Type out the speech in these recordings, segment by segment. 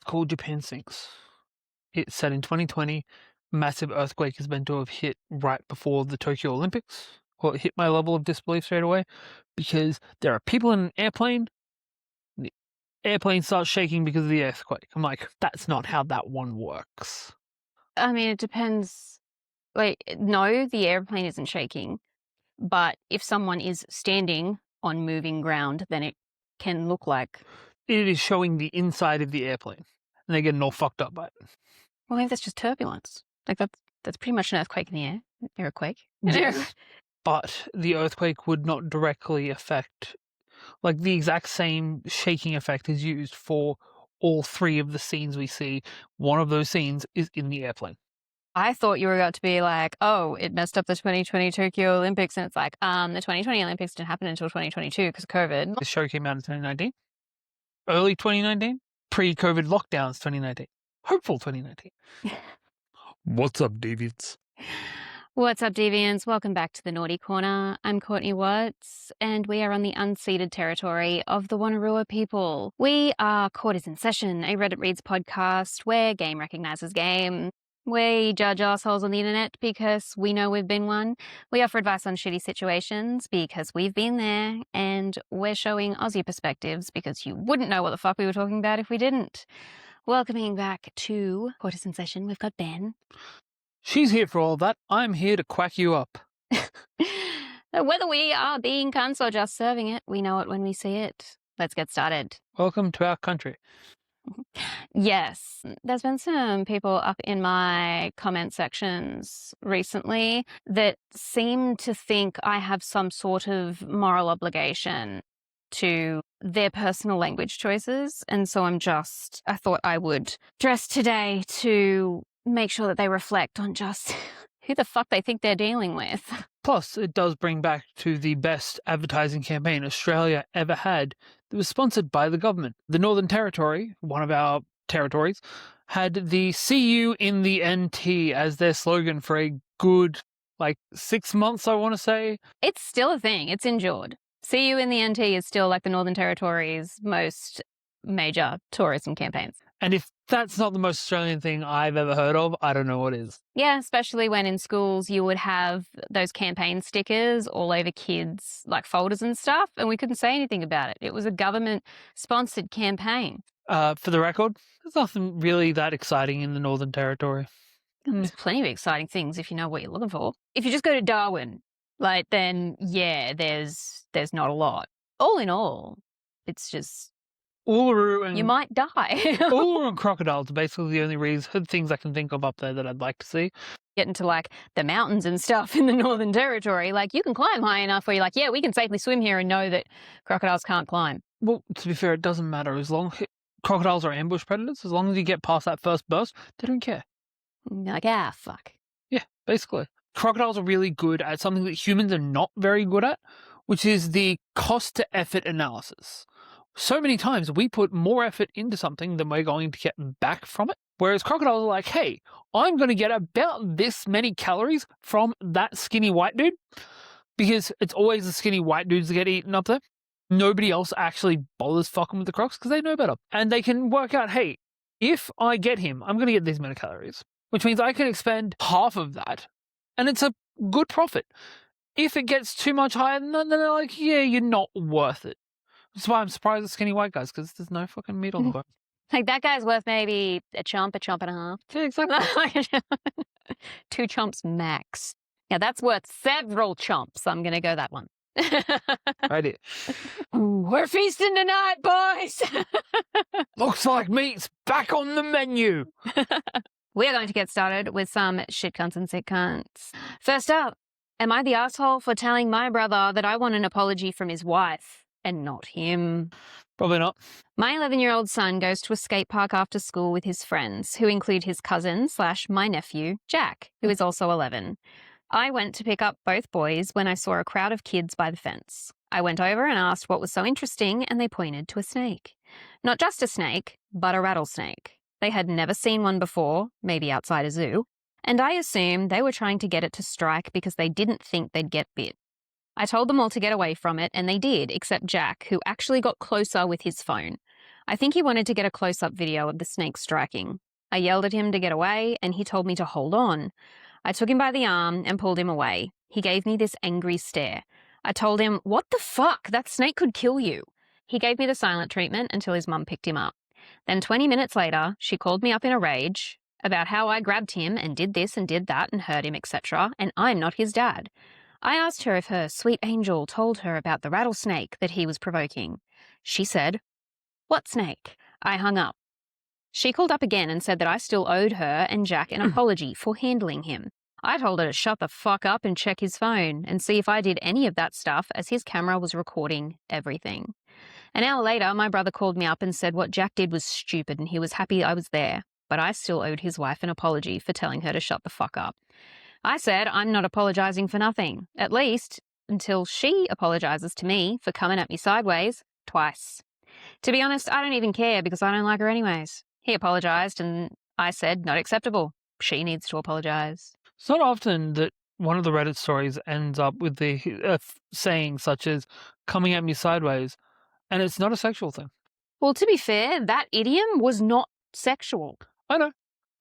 called Japan Sinks. It said in 2020, massive earthquake is meant to have hit right before the Tokyo Olympics. Well, it hit my level of disbelief straight away because there are people in an airplane. The airplane starts shaking because of the earthquake. I'm like, that's not how that one works. I mean, it depends. Like, no, the airplane isn't shaking. But if someone is standing on moving ground, then it can look like... It is showing the inside of the airplane. And they're getting all fucked up by it. Well, maybe that's just turbulence. Like, that's pretty much an earthquake in the air. Earthquake. Yes. But the earthquake would not directly affect... Like, the exact same shaking effect is used for all three of the scenes we see. One of those scenes is in the airplane. I thought you were about to be like, oh, it messed up the 2020 Tokyo Olympics. And it's like, the 2020 Olympics didn't happen until 2022 because of COVID. The show came out in 2019. Early 2019. Pre-COVID lockdowns 2019. Hopeful 2019. What's up, deviants? What's up, deviants? Welcome back to the Naughty Corner. I'm Courtney Watts, and we are on the unceded territory of the Wonnarua people. We are Court is in Session, a Reddit Reads podcast where game recognizes game. We judge assholes on the internet because we know we've been one. We offer advice on shitty situations because we've been there. And we're showing Aussie perspectives because you wouldn't know what the fuck we were talking about if we didn't. Welcoming back to Court is in Session, we've got Ben. She's here for all that. I'm here to quack you up. Whether we are being cunts or just serving it, we know it when we see it. Let's get started. Welcome to our country. Yes, there's been some people up in my comment sections recently that seem to think I have some sort of moral obligation to their personal language choices. And so I thought I would dress today to make sure that they reflect on just who the fuck they think they're dealing with. Plus, it does bring back to the best advertising campaign Australia ever had that was sponsored by the government. The Northern Territory, one of our territories, had the "See you in the NT" as their slogan for a good, 6 months, I want to say. It's still a thing. It's endured. "See you in the NT" is still like the Northern Territory's most major tourism campaigns. And if that's not the most Australian thing I've ever heard of, I don't know what is. Yeah, especially when in schools you would have those campaign stickers all over kids' folders and stuff, and we couldn't say anything about it. It was a government-sponsored campaign. For the record, there's nothing really that exciting in the Northern Territory. There's plenty of exciting things if you know what you're looking for. If you just go to Darwin, then yeah, there's not a lot. All in all, it's just... Uluru and... You might die. Uluru and crocodiles are basically the only things I can think of up there that I'd like to see. Get into the mountains and stuff in the Northern Territory. You can climb high enough where you're yeah, we can safely swim here and know that crocodiles can't climb. Well, to be fair, it doesn't matter. As long crocodiles are ambush predators, as long as you get past that first burst, they don't care. You're fuck. Yeah, basically. Crocodiles are really good at something that humans are not very good at, which is the cost to effort analysis. So many times we put more effort into something than we're going to get back from it. Whereas crocodiles are like, hey, I'm going to get about this many calories from that skinny white dude, because it's always the skinny white dudes that get eaten up there. Nobody else actually bothers fucking with the crocs because they know better. And they can work out, hey, if I get him, I'm going to get these many calories, which means I can expend half of that. And it's a good profit. If it gets too much higher than that, then they're like, yeah, you're not worth it. That's why I'm surprised at skinny white guys, because there's no fucking meat on the bone. That guy's worth maybe a chump and a half. Yeah, exactly. 2 chomps max. Yeah, that's worth several chomps. I'm going to go that one. Right. We're feasting tonight, boys. Looks like meat's back on the menu. We're going to get started with some shit cunts and sick cunts. First up, am I the asshole for telling my brother that I want an apology from his wife? And not him. Probably not. My 11-year-old son goes to a skate park after school with his friends, who include his cousin / my nephew, Jack, who is also 11. I went to pick up both boys when I saw a crowd of kids by the fence. I went over and asked what was so interesting, and they pointed to a snake. Not just a snake, but a rattlesnake. They had never seen one before, maybe outside a zoo, and I assumed they were trying to get it to strike because they didn't think they'd get bit. I told them all to get away from it, and they did, except Jack, who actually got closer with his phone. I think he wanted to get a close-up video of the snake striking. I yelled at him to get away, and he told me to hold on. I took him by the arm and pulled him away. He gave me this angry stare. I told him, "What the fuck? That snake could kill you." He gave me the silent treatment until his mum picked him up. Then 20 minutes later, she called me up in a rage about how I grabbed him and did this and did that and hurt him, etc., and I'm not his dad. I asked her if her sweet angel told her about the rattlesnake that he was provoking. She said, "What snake?" I hung up. She called up again and said that I still owed her and Jack an apology for handling him. I told her to shut the fuck up and check his phone and see if I did any of that stuff, as his camera was recording everything. An hour later, my brother called me up and said what Jack did was stupid and he was happy I was there, but I still owed his wife an apology for telling her to shut the fuck up. I said I'm not apologizing for nothing, at least until she apologizes to me for coming at me sideways twice. To be honest, I don't even care because I don't like her anyways. He apologized and I said not acceptable. She needs to apologize. It's not often that one of the Reddit stories ends up with the saying such as coming at me sideways, and it's not a sexual thing. Well, to be fair, that idiom was not sexual. I know,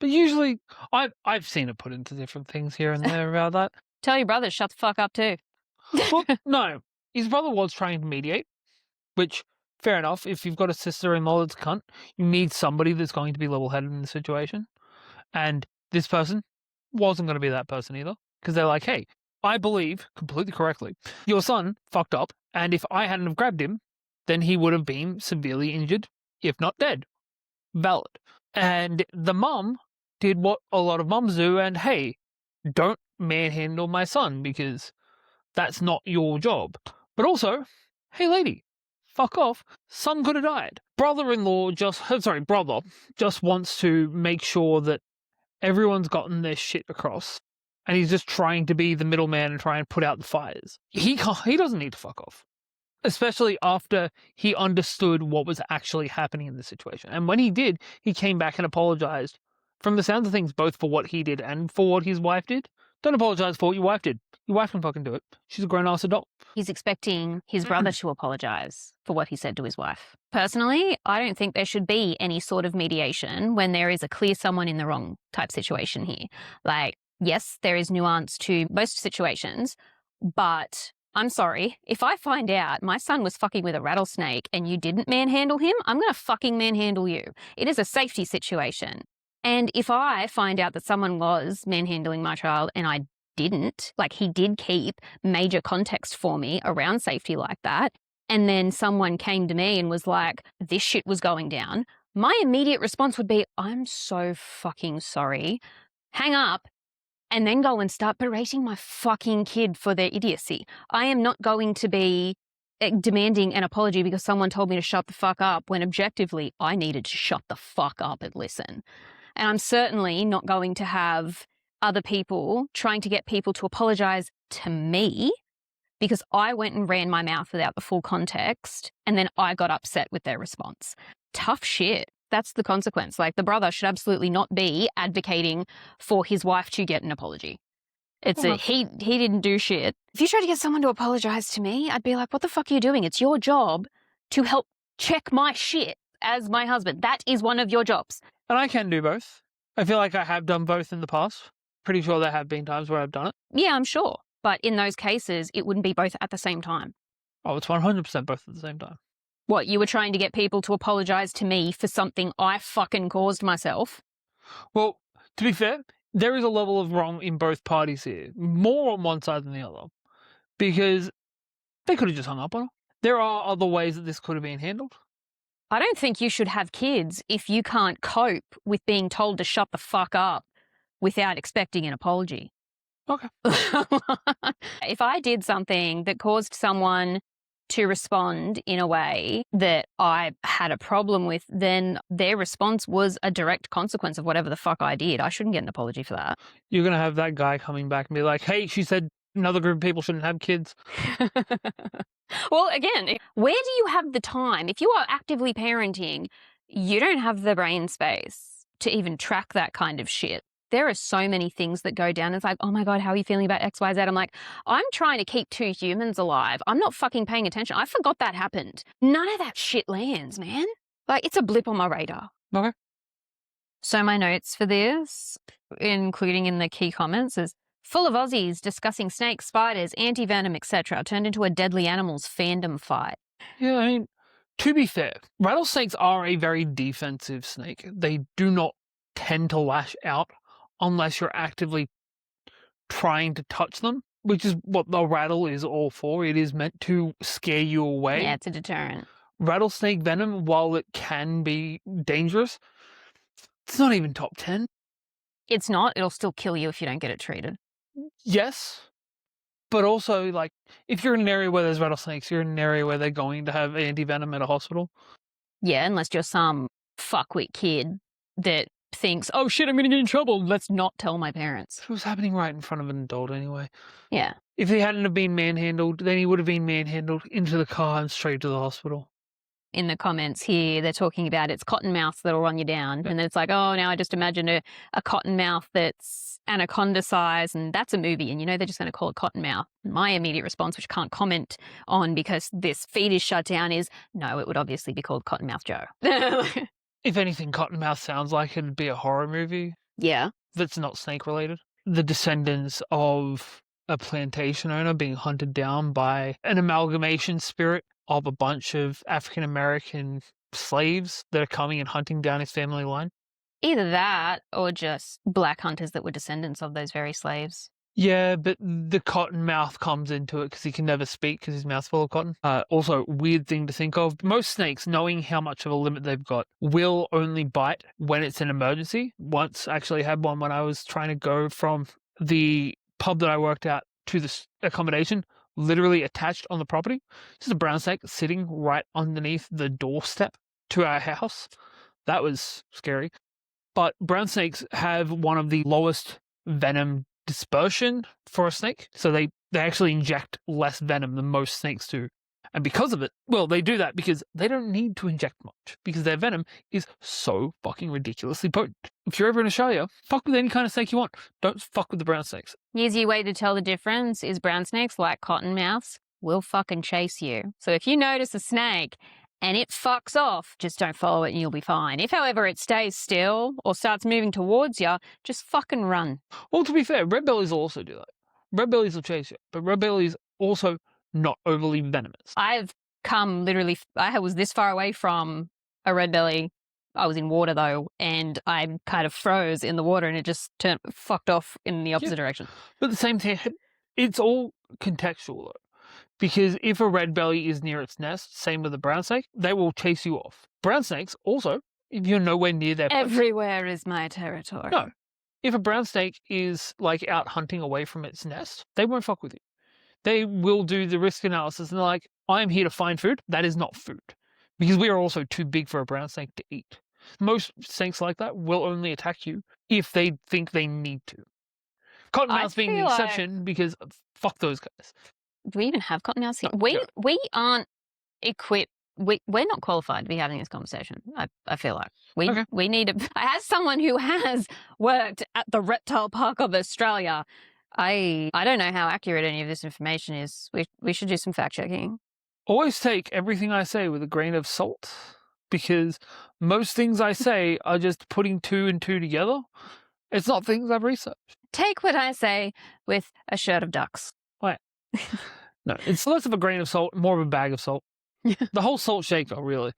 but usually I've seen it put into different things here and there about that. Tell your brother shut the fuck up too. Well, no, his brother was trying to mediate, which, fair enough. If you've got a sister-in-law that's a cunt, you need somebody that's going to be level-headed in the situation. And this person wasn't going to be that person either, because they're like, hey, I believe, completely correctly, your son fucked up, and if I hadn't have grabbed him, then he would have been severely injured, if not dead. Valid. And the mum did what a lot of mums do, and hey, don't manhandle my son, because that's not your job. But also, hey lady, fuck off, son could have died. Brother just wants to make sure that everyone's gotten their shit across, and he's just trying to be the middleman and try and put out the fires. He doesn't need to fuck off, especially after he understood what was actually happening in the situation. And when he did, he came back and apologized. From the sounds of things, both for what he did and for what his wife did. Don't apologize for what your wife did. Your wife can fucking do it. She's a grown-ass adult. He's expecting his brother to apologize for what he said to his wife. Personally, I don't think there should be any sort of mediation when there is a clear someone in the wrong type situation here. Like, yes, there is nuance to most situations, but I'm sorry, if I find out my son was fucking with a rattlesnake and you didn't manhandle him, I'm going to fucking manhandle you. It is a safety situation. And if I find out that someone was manhandling my child and I didn't, like he did keep major context for me around safety like that, and then someone came to me and was like, this shit was going down, my immediate response would be, I'm so fucking sorry. Hang up and then go and start berating my fucking kid for their idiocy. I am not going to be demanding an apology because someone told me to shut the fuck up when objectively I needed to shut the fuck up and listen. And I'm certainly not going to have other people trying to get people to apologize to me because I went and ran my mouth without the full context and then I got upset with their response. Tough shit. That's the consequence. Like, the brother should absolutely not be advocating for his wife to get an apology. He didn't do shit. If you tried to get someone to apologize to me, I'd be like, what the fuck are you doing? It's your job to help check my shit as my husband. That is one of your jobs. And I can do both. I feel like I have done both in the past. Pretty sure there have been times where I've done it. Yeah, I'm sure. But in those cases, it wouldn't be both at the same time. Oh, it's 100% both at the same time. What, you were trying to get people to apologize to me for something I fucking caused myself? Well, to be fair, there is a level of wrong in both parties here. More on one side than the other. Because they could have just hung up on her. There are other ways that this could have been handled. I don't think you should have kids if you can't cope with being told to shut the fuck up without expecting an apology. Okay. If I did something that caused someone to respond in a way that I had a problem with, then their response was a direct consequence of whatever the fuck I did. I shouldn't get an apology for that. You're going to have that guy coming back and be like, hey, she said another group of people shouldn't have kids. Well, again, where do you have the time? If you are actively parenting, you don't have the brain space to even track that kind of shit. There are so many things that go down. It's like, oh my God, how are you feeling about X, Y, Z? I'm like, I'm trying to keep 2 humans alive. I'm not fucking paying attention. I forgot that happened. None of that shit lands, man. Like, it's a blip on my radar. Okay. So my notes for this, including in the key comments, is full of Aussies discussing snakes, spiders, anti-venom, etc. turned into a deadly animals fandom fight. Yeah, I mean, to be fair, rattlesnakes are a very defensive snake. They do not tend to lash out unless you're actively trying to touch them, which is what the rattle is all for. It is meant to scare you away. Yeah, it's a deterrent. Rattlesnake venom, while it can be dangerous, it's not even top 10. It's not. It'll still kill you if you don't get it treated. Yes, but also, like, if you're in an area where there's rattlesnakes, you're in an area where they're going to have anti-venom at a hospital. Yeah, unless you're some fuckwit kid that thinks, oh shit, I'm going to get in trouble. Let's not tell my parents. It was happening right in front of an adult anyway. Yeah. If he hadn't have been manhandled, then he would have been manhandled into the car and straight to the hospital. In the comments here, they're talking about it's cottonmouths that'll run you down. Yeah. And then it's like, oh, now I just imagine a cottonmouth that's anaconda size, and that's a movie, and they're just going to call it cottonmouth. My immediate response, which I can't comment on because this feed is shut down, is no, it would obviously be called Cottonmouth Joe. If anything, Cottonmouth sounds like it'd be a horror movie. Yeah. That's not snake related. The descendants of a plantation owner being hunted down by an amalgamation spirit of a bunch of African American slaves that are coming and hunting down his family line. Either that or just black hunters that were descendants of those very slaves. Yeah, but the cottonmouth comes into it because he can never speak because his mouth's full of cotton. Also, weird thing to think of. Most snakes, knowing how much of a limit they've got, will only bite when it's an emergency. Once I actually had one when I was trying to go from the pub that I worked at to the accommodation, literally attached on the property. Just a brown snake sitting right underneath the doorstep to our house. That was scary. But brown snakes have one of the lowest venom dispersion for a snake. So they actually inject less venom than most snakes do. And because of it, well, they do that because they don't need to inject much because their venom is so fucking ridiculously potent. If you're ever in Australia, fuck with any kind of snake you want. Don't fuck with the brown snakes. Easy way to tell the difference is brown snakes, like cottonmouths, will fucking chase you. So if you notice a snake and it fucks off, just don't follow it and you'll be fine. If, however, it stays still or starts moving towards you, just fucking run. Well, to be fair, red bellies will also do that. Red bellies will chase you, but red bellies also not overly venomous. I've come literally, I was this far away from a red belly. I was in water though, and I kind of froze in the water and it just fucked off in the opposite direction. But the same thing, it's all contextual though. Because if a red belly is near its nest, same with a brown snake, they will chase you off. Brown snakes also, if you're nowhere near their place. Everywhere is my territory. No. If a brown snake is like out hunting away from its nest, they won't fuck with you. They will do the risk analysis and they're like, I'm here to find food. That is not food. Because we are also too big for a brown snake to eat. Most snakes like that will only attack you if they think they need to. Cottonmouths being the exception because fuck those guys. Do we even have cottonmouths here? We aren't equipped. We're not qualified to be having this conversation. I feel like we need to. As someone who has worked at the Reptile Park of Australia, I don't know how accurate any of this information is. We should do some fact checking. Always take everything I say with a grain of salt, because most things I say are just putting two and two together. It's not things I've researched. Take what I say with a shirt of ducks. Wait. No, it's less of a grain of salt, more of a bag of salt. The whole salt shaker, really.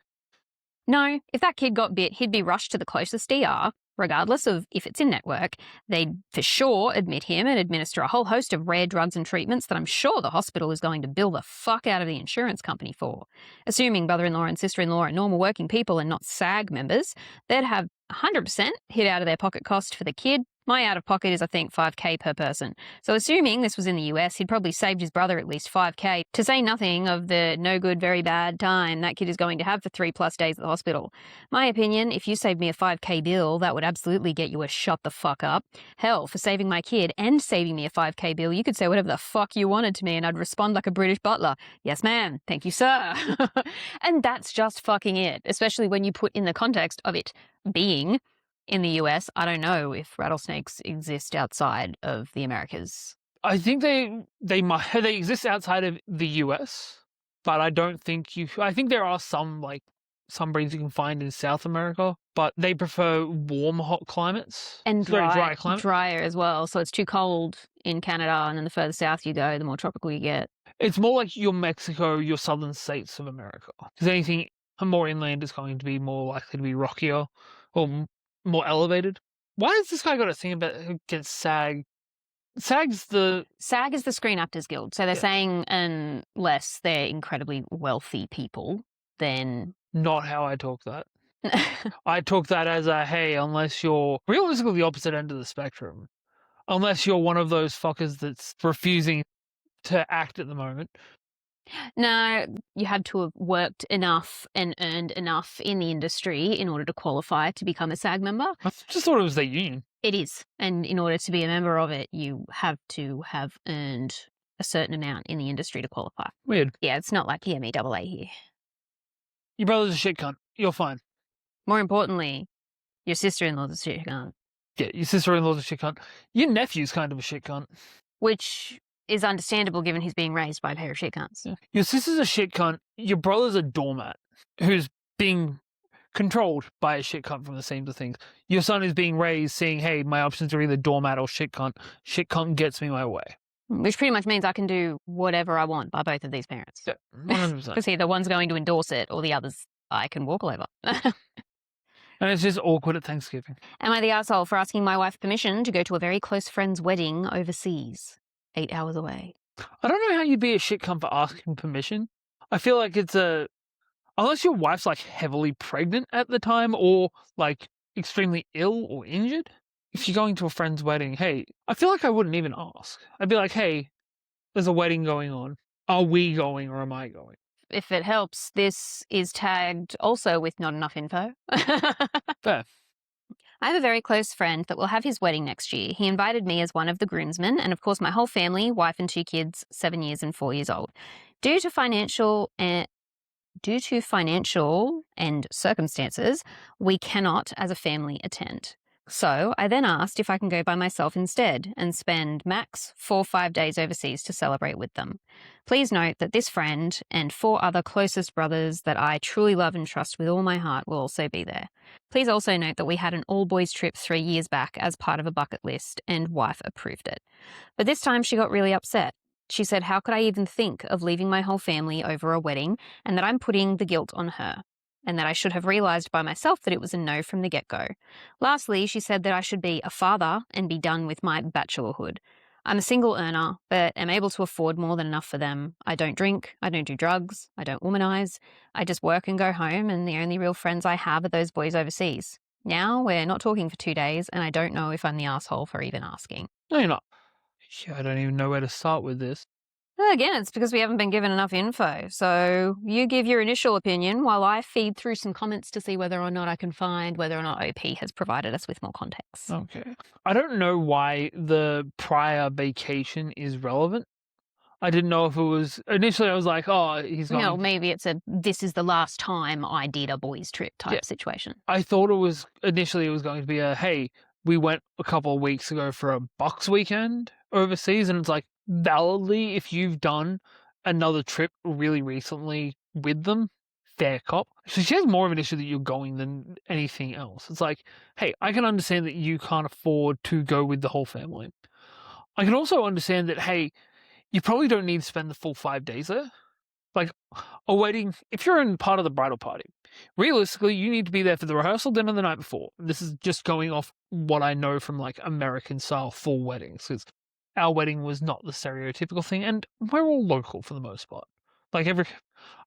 No, if that kid got bit, he'd be rushed to the closest ER, regardless of if it's in network. They'd for sure admit him and administer a whole host of rare drugs and treatments that I'm sure the hospital is going to bill the fuck out of the insurance company for. Assuming brother-in-law and sister-in-law are normal working people and not SAG members, they'd have 100% hit out of their pocket cost for the kid. My out-of-pocket is, I think, $5,000 per person. So assuming this was in the US, he'd probably saved his brother at least $5,000, to say nothing of the no good, very bad time that kid is going to have for 3+ days at the hospital. My opinion, if you saved me a $5,000 bill, that would absolutely get you a shut the fuck up. Hell, for saving my kid and saving me a $5,000 bill, you could say whatever the fuck you wanted to me and I'd respond like a British butler. Yes, ma'am. Thank you, sir. And that's just fucking it, especially when you put in the context of it being in the US. I don't know if rattlesnakes exist outside of the Americas. I think they exist outside of the US, but I don't think I think there are some like some breeds you can find in South America, but they prefer warm, hot climates. And It's a very dry climate. drier as well. So it's too cold in Canada, and then the further south you go, the more tropical you get. It's more like your Mexico, your southern states of America. Because anything more inland is going to be more likely to be rockier or more elevated. Why has this guy got a thing about against SAG? SAG is the Screen Actors Guild. So they're saying unless they're incredibly wealthy people, then not how I talk that. I talk that as a, hey, unless you're realistically the opposite end of the spectrum, unless you're one of those fuckers that's refusing to act at the moment. No, you had to have worked enough and earned enough in the industry in order to qualify to become a SAG member. I just thought it was their union. It is. And in order to be a member of it, you have to have earned a certain amount in the industry to qualify. Weird. Yeah, it's not like the MEAA here. Your brother's a shit cunt. You're fine. More importantly, your sister-in-law's a shit cunt. Yeah, your sister-in-law's a shit cunt. Your nephew's kind of a shit cunt. Which is understandable given he's being raised by a pair of shit cunts. Yeah. Your sister's a shit cunt. Your brother's a doormat who's being controlled by a shit cunt from the same of things. Your son is being raised saying, hey, my options are either doormat or shit cunt. Shit cunt gets me my way. Which pretty much means I can do whatever I want by both of these parents. Yeah, 100%. Because either one's going to endorse it or the other's I can walk all over. And it's just awkward at Thanksgiving. Am I the asshole for asking my wife permission to go to a very close friend's wedding overseas, 8 hours away? I don't know how you'd be a shit cunt for asking permission. I feel like it's unless your wife's like heavily pregnant at the time or like extremely ill or injured. If you're going to a friend's wedding, hey, I feel like I wouldn't even ask. I'd be like, hey, there's a wedding going on. Are we going or am I going? If it helps, this is tagged also with not enough info. Fair. I have a very close friend that will have his wedding next year. He invited me as one of the groomsmen and, of course, my whole family, wife and 2 kids, 7 years and 4 years old. Due to financial and circumstances, we cannot, as a family, attend. So I then asked if I can go by myself instead and spend max 4 or 5 days overseas to celebrate with them. Please note that this friend and 4 other closest brothers that I truly love and trust with all my heart will also be there. Please also note that we had an all-boys trip 3 years back as part of a bucket list and wife approved it. But this time she got really upset. She said, how could I even think of leaving my whole family over a wedding and that I'm putting the guilt on her? And that I should have realised by myself that it was a no from the get-go. Lastly, she said that I should be a father and be done with my bachelorhood. I'm a single earner, but am able to afford more than enough for them. I don't drink, I don't do drugs, I don't womanize. I just work and go home, and the only real friends I have are those boys overseas. Now we're not talking for 2 days, and I don't know if I'm the asshole for even asking. No, you're not. I don't even know where to start with this. Again, it's because we haven't been given enough info. So you give your initial opinion while I feed through some comments to see whether or not I can find whether or not OP has provided us with more context. Okay. I don't know why the prior vacation is relevant. I didn't know if it was... Initially, I was like, oh, he's going... No, maybe it's this is the last time I did a boys' trip type situation. I thought it was... Initially, it was going to be hey, we went a couple of weeks ago for a Bucks weekend overseas, and it's like, validly, if you've done another trip really recently with them, fair cop. So she has more of an issue that you're going than anything else. It's like, hey, I can understand that you can't afford to go with the whole family. I can also understand that, hey, you probably don't need to spend the full 5 days there. Like, a wedding, if you're in part of the bridal party, realistically, you need to be there for the rehearsal dinner the night before. This is just going off what I know from, like, American-style full weddings, because our wedding was not the stereotypical thing, and we're all local for the most part. Like,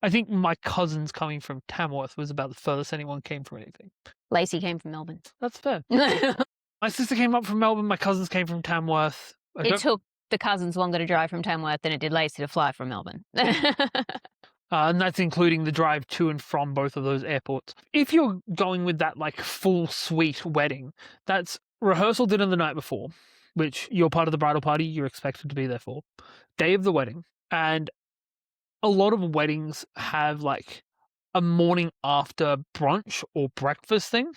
I think my cousins coming from Tamworth was about the furthest anyone came from anything. Lacey came from Melbourne. That's fair. My sister came up from Melbourne, my cousins came from Tamworth. It took the cousins longer to drive from Tamworth than it did Lacey to fly from Melbourne. And that's including the drive to and from both of those airports. If you're going with that, like, full suite wedding, that's rehearsal dinner the night before, which you're part of the bridal party, you're expected to be there for, day of the wedding, and a lot of weddings have, like, a morning after brunch or breakfast thing.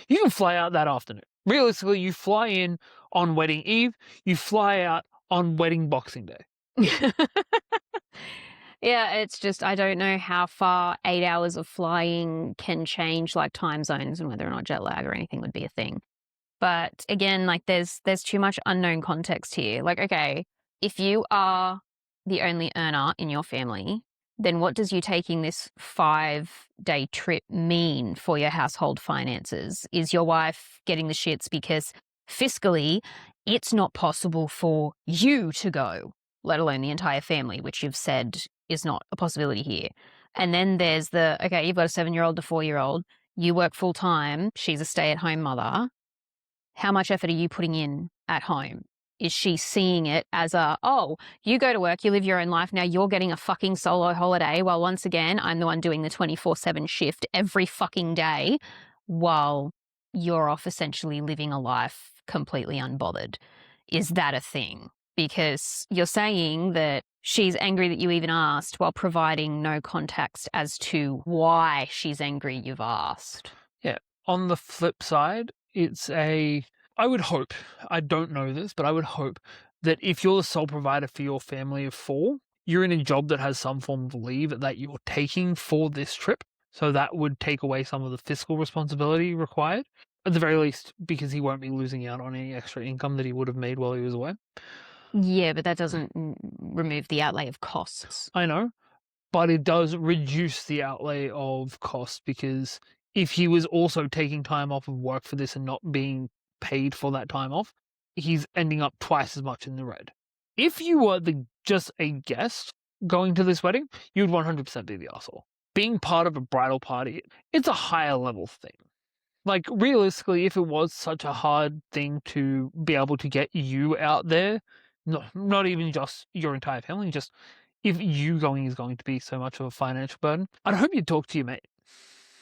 You can fly out that afternoon. Realistically, you fly in on wedding eve, you fly out on wedding Boxing Day. Yeah, it's just I don't know how far 8 hours of flying can change, like, time zones and whether or not jet lag or anything would be a thing. But again, like, there's too much unknown context here. Like, okay, if you are the only earner in your family, then what does you taking this 5-day trip mean for your household finances? Is your wife getting the shits because fiscally it's not possible for you to go, let alone the entire family, which you've said is not a possibility here? And then there's the, okay, you've got a 7-year-old to 4-year-old, you work full time, she's a stay-at-home mother. How much effort are you putting in at home? Is she seeing it as a, oh, you go to work, you live your own life, now you're getting a fucking solo holiday, while once again, I'm the one doing the 24/7 shift every fucking day while you're off essentially living a life completely unbothered? Is that a thing? Because you're saying that she's angry that you even asked while providing no context as to why she's angry you've asked. Yeah. On the flip side, I would hope, I don't know this, but I would hope that if you're the sole provider for your family of 4, you're in a job that has some form of leave that you're taking for this trip. So that would take away some of the fiscal responsibility required, at the very least, because he won't be losing out on any extra income that he would have made while he was away. Yeah, but that doesn't remove the outlay of costs. I know, but it does reduce the outlay of costs, because if he was also taking time off of work for this and not being paid for that time off, he's ending up twice as much in the red. If you were just a guest going to this wedding, you'd 100% be the asshole. Being part of a bridal party, it's a higher level thing. Like, realistically, if it was such a hard thing to be able to get you out there, not even just your entire family, just if you going is going to be so much of a financial burden, I'd hope you'd talk to your mate.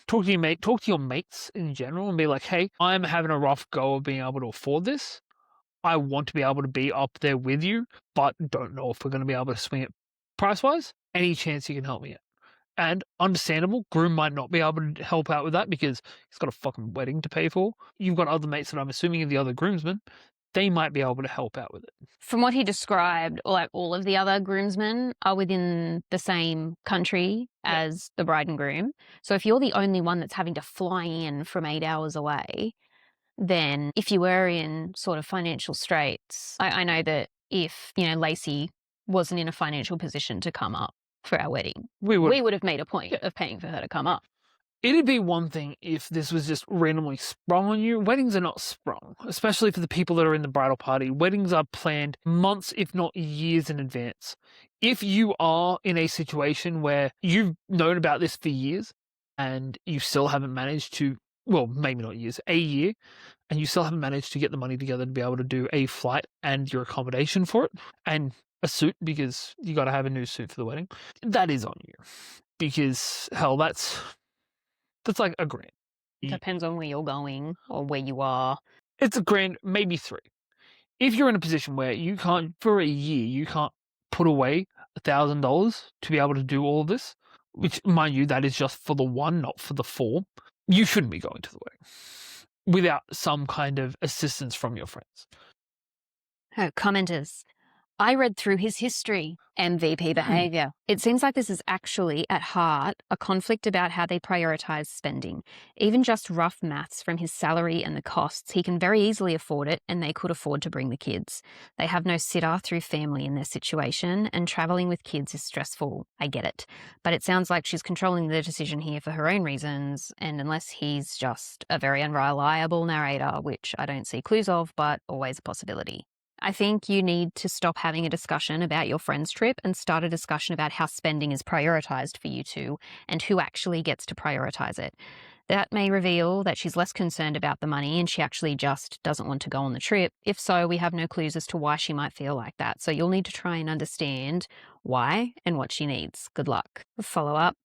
Talk to your mate, talk to your mates in general and be like, hey, I'm having a rough go of being able to afford this. I want to be able to be up there with you, but don't know if we're going to be able to swing it price-wise. Any chance you can help me out? And understandable, groom might not be able to help out with that because he's got a fucking wedding to pay for. You've got other mates that I'm assuming are the other groomsmen. They might be able to help out with it. From what he described, like, all of the other groomsmen are within the same country as the bride and groom. So if you're the only one that's having to fly in from 8 hours away, then if you were in sort of financial straits, I know that if, Lacey wasn't in a financial position to come up for our wedding, we would have made a point of paying for her to come up. It'd be one thing if this was just randomly sprung on you. Weddings are not sprung, especially for the people that are in the bridal party. Weddings are planned months, if not years in advance. If you are in a situation where you've known about this for years and you still haven't managed to, well, maybe not years, a year, and you still haven't managed to get the money together to be able to do a flight and your accommodation for it, and a suit, because you got to have a new suit for the wedding, that is on you. Because, hell, that's like $1,000. Depends on where you're going or where you are. It's $1,000, maybe 3. If you're in a position where you can't, for a year, you can't put away $1,000 to be able to do all of this, which, mind you, that is just for the one, not for the 4, you shouldn't be going to the wedding without some kind of assistance from your friends. Oh, commenters. I read through his history, MVP behavior. It seems like this is actually, at heart, a conflict about how they prioritize spending. Even just rough maths from his salary and the costs, he can very easily afford it, and they could afford to bring the kids. They have no sitter through family in their situation, and traveling with kids is stressful. I get it. But it sounds like she's controlling the decision here for her own reasons, and unless he's just a very unreliable narrator, which I don't see clues of, but always a possibility. I think you need to stop having a discussion about your friend's trip and start a discussion about how spending is prioritized for you two and who actually gets to prioritize it. That may reveal that she's less concerned about the money and she actually just doesn't want to go on the trip. If so, we have no clues as to why she might feel like that. So you'll need to try and understand why and what she needs. Good luck. Follow up.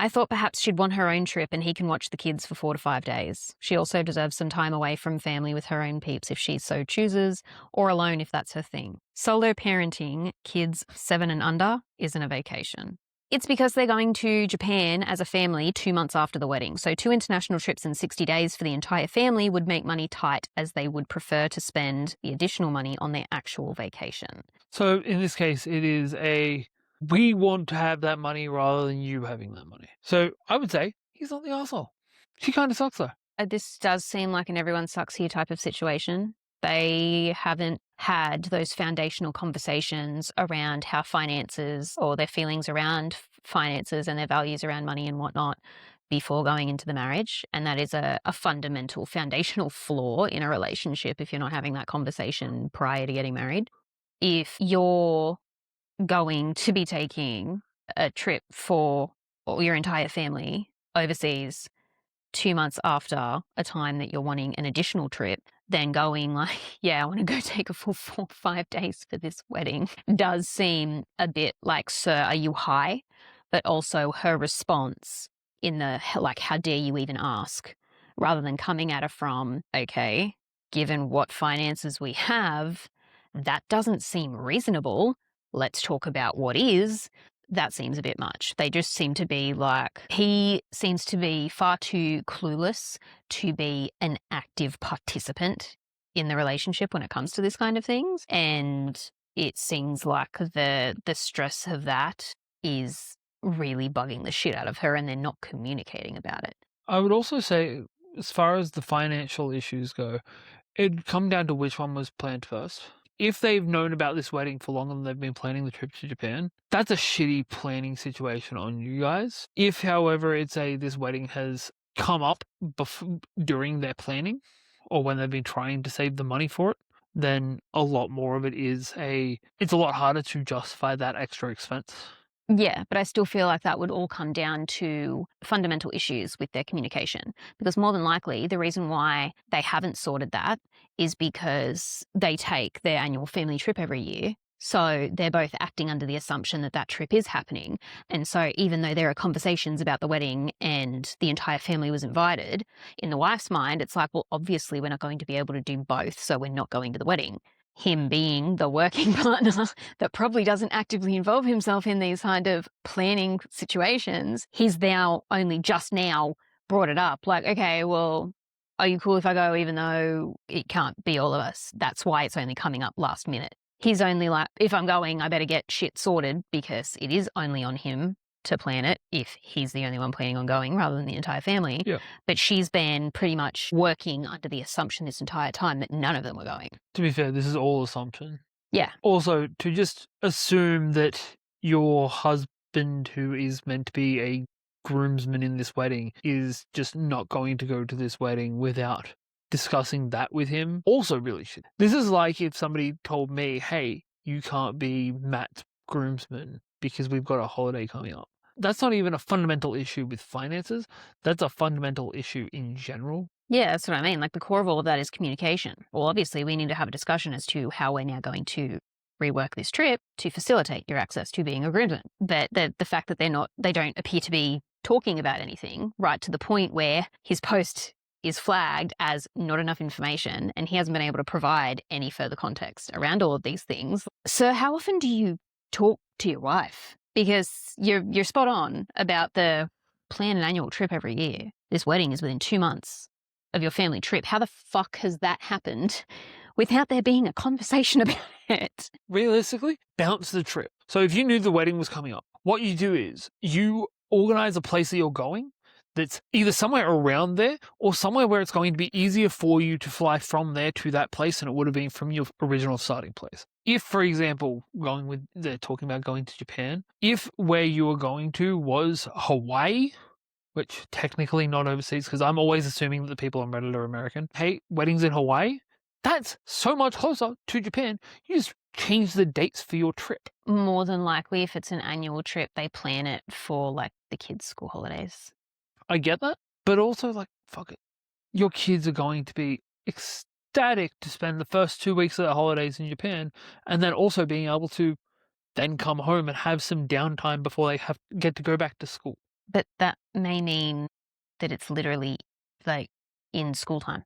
I thought perhaps she'd want her own trip and he can watch the kids for 4 to 5 days. She also deserves some time away from family with her own peeps if she so chooses, or alone if that's her thing. Solo parenting kids 7 and under isn't a vacation. It's because they're going to Japan as a family 2 months after the wedding. So 2 international trips in 60 days for the entire family would make money tight, as they would prefer to spend the additional money on their actual vacation. So in this case, it is a We want to have that money rather than you having that money. So I would say he's not the asshole. She kind of sucks though. This does seem like an everyone sucks here type of situation. They haven't had those foundational conversations around how finances or their feelings around finances and their values around money and whatnot before going into the marriage. And that is a fundamental foundational flaw in a relationship if you're not having that conversation prior to getting married. If you're going to be taking a trip for your entire family overseas 2 months after a time that you're wanting an additional trip, then going like, yeah, I want to go take a full 4 or 5 days for this wedding does seem a bit like, sir, are you high? But also her response in the, like, how dare you even ask, rather than coming at her from, okay, given what finances we have, that doesn't seem reasonable. Let's talk about what is. That seems a bit much. They just seem to be like, he seems to be far too clueless to be an active participant in the relationship when it comes to this kind of things. And it seems like the stress of that is really bugging the shit out of her and they're not communicating about it. I would also say, as far as the financial issues go, it'd come down to which one was planned first. If they've known about this wedding for longer than they've been planning the trip to Japan, that's a shitty planning situation on you guys. If, however, it's this wedding has come up during their planning or when they've been trying to save the money for it, then a lot more of it is it's a lot harder to justify that extra expense. Yeah, but I still feel like that would all come down to fundamental issues with their communication. Because more than likely, the reason why they haven't sorted that is because they take their annual family trip every year. So they're both acting under the assumption that that trip is happening. And so even though there are conversations about the wedding and the entire family was invited, in the wife's mind, it's like, well, obviously we're not going to be able to do both, so we're not going to the wedding. Him being the working partner that probably doesn't actively involve himself in these kind of planning situations, he's now only just now brought it up. Like, okay, well, are you cool if I go even though it can't be all of us? That's why it's only coming up last minute. He's only like, if I'm going, I better get shit sorted because it is only on him to plan it if he's the only one planning on going rather than the entire family. Yeah. But she's been pretty much working under the assumption this entire time that none of them were going. To be fair, this is all assumption. Yeah. Also, to just assume that your husband, who is meant to be a groomsman in this wedding, is just not going to go to this wedding without discussing that with him, also really shit. This is like if somebody told me, hey, you can't be Matt's groomsman because we've got a holiday coming up. That's not even a fundamental issue with finances. That's a fundamental issue in general. Yeah, that's what I mean. Like the core of all of that is communication. Well, obviously we need to have a discussion as to how we're now going to rework this trip to facilitate your access to being a groomsman. But the fact that they don't appear to be talking about anything, right to the point where his post is flagged as not enough information and he hasn't been able to provide any further context around all of these things. So how often do you talk to your wife? Because you're spot on about the plan an annual trip every year. This wedding is within 2 months of your family trip. How the fuck has that happened without there being a conversation about it? Realistically, bounce the trip. So if you knew the wedding was coming up, what you do is you organize a place that you're going that's either somewhere around there or somewhere where it's going to be easier for you to fly from there to that place than it would have been from your original starting place. If, for example, they're talking about going to Japan, if where you were going to was Hawaii, which technically not overseas, because I'm always assuming that the people on Reddit are American. Hey, weddings in Hawaii? That's so much closer to Japan. You just change the dates for your trip. More than likely, if it's an annual trip, they plan it for like the kids' school holidays. I get that, but also like, fuck it. Your kids are going to be ecstatic to spend the first 2 weeks of their holidays in Japan, and then also being able to then come home and have some downtime before they get to go back to school. But that may mean that it's literally like in school time.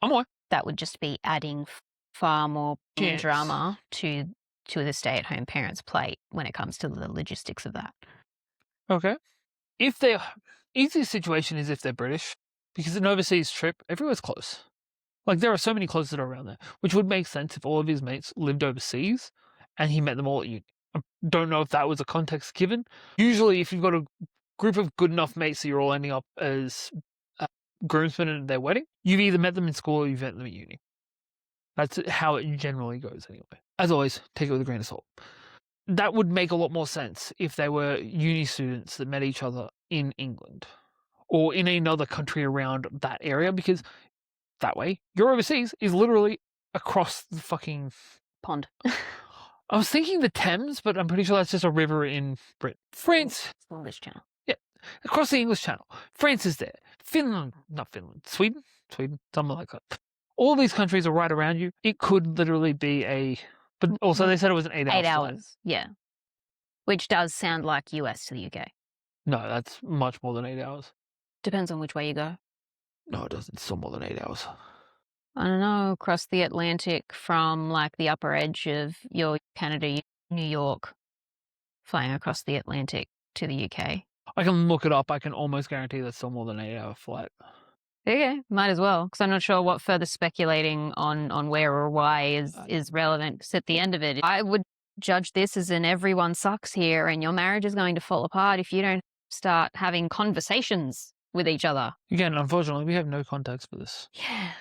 I'm aware. That would just be adding far more drama to the stay-at-home parents' plate when it comes to the logistics of that. Okay. If they're easiest situation is if they're British, because an overseas trip, everywhere's close. Like there are so many close that are around there, which would make sense if all of his mates lived overseas and he met them all at uni. I'm don't know if that was a context given. Usually, if you've got a group of good enough mates that you're all ending up as groomsmen at their wedding, you've either met them in school or you've met them at uni. That's how it generally goes anyway. As always, take it with a grain of salt. That would make a lot more sense if they were uni students that met each other in England or in another country around that area, because that way your overseas is literally across the fucking Pond. I was thinking the Thames, but I'm pretty sure that's just a river in Britain. France. It's the English Channel. Yeah, across the English Channel. France is there. Finland, not Finland, Sweden, something like that. All these countries are right around you. It could literally be but also they said it was an 8 hour 8 flight. hours, yeah. Which does sound like US to the UK. No, that's much more than 8 hours. Depends on which way you go. No, it doesn't. It's still more than 8 hours. I don't know, across the Atlantic from like the upper edge of your Canada, New York, flying across the Atlantic to the UK. I can look it up. I can almost guarantee that's still more than an 8 hour flight. Okay, might as well, because I'm not sure what further speculating on where or why is relevant, because at the end of it, I would judge this as an everyone sucks here and your marriage is going to fall apart if you don't start having conversations with each other. Again, unfortunately, we have no context for this. Yeah.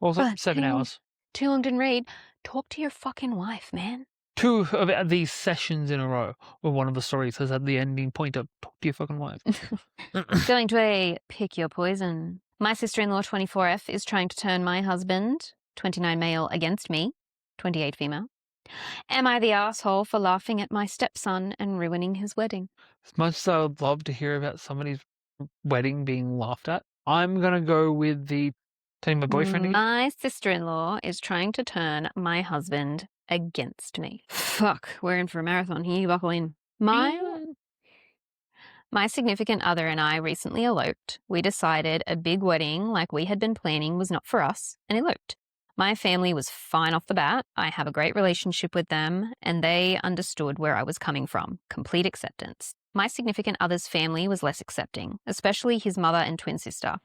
Also, But 7 hours. Too long didn't read. Talk to your fucking wife, man. 2 of these sessions in a row where one of the stories has had the ending point of talk to your fucking wife. Going to a pick your poison. My sister-in-law, 24F, is trying to turn my husband, 29 male, against me, 28 female. Am I the asshole for laughing at my stepson and ruining his wedding? As much as I would love to hear about somebody's wedding being laughed at, I'm going to go with the telling my boyfriend again. My sister-in-law is trying to turn my husband against me. Fuck, we're in for a marathon here. Buckle in. My significant other and I recently eloped. We decided a big wedding like we had been planning was not for us and eloped. My family was fine off the bat. I have a great relationship with them and they understood where I was coming from. Complete acceptance. My significant other's family was less accepting, especially his mother and twin sister.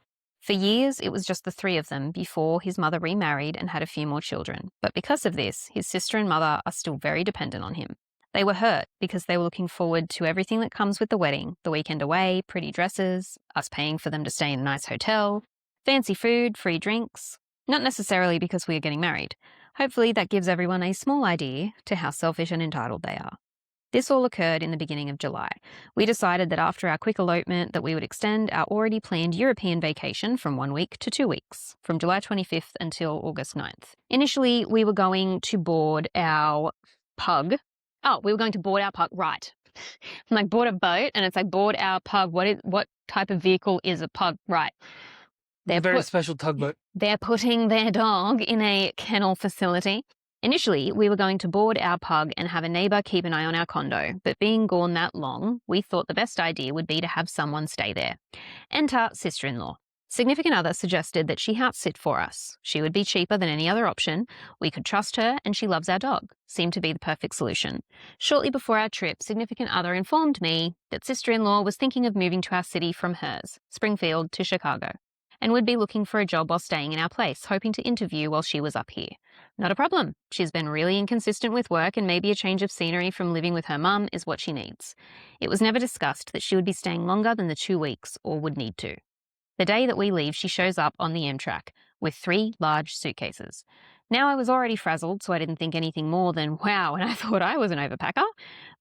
For years, it was just the 3 of them before his mother remarried and had a few more children. But because of this, his sister and mother are still very dependent on him. They were hurt because they were looking forward to everything that comes with the wedding, the weekend away, pretty dresses, us paying for them to stay in a nice hotel, fancy food, free drinks. Not necessarily because we are getting married. Hopefully that gives everyone a small idea to how selfish and entitled they are. This all occurred in the beginning of July. We decided that after our quick elopement that we would extend our already planned European vacation from 1 week to 2 weeks, from July 25th until August 9th. Initially, we were going to board our pug. Oh, we were going to board our pug, right. I'm like, board a boat, and it's like, board our pug. What type of vehicle is a pug? Right. They're very special tugboat. They're putting their dog in a kennel facility. Initially, we were going to board our pug and have a neighbour keep an eye on our condo, but being gone that long, we thought the best idea would be to have someone stay there. Enter sister-in-law. Significant other suggested that she house sit for us. She would be cheaper than any other option. We could trust her and she loves our dog. Seemed to be the perfect solution. Shortly before our trip, significant other informed me that sister-in-law was thinking of moving to our city from hers, Springfield to Chicago, and would be looking for a job while staying in our place, hoping to interview while she was up here. Not a problem. She's been really inconsistent with work and maybe a change of scenery from living with her mum is what she needs. It was never discussed that she would be staying longer than the 2 weeks or would need to. The day that we leave, she shows up on the Amtrak with 3 large suitcases. Now I was already frazzled, so I didn't think anything more than, wow, and I thought I was an overpacker.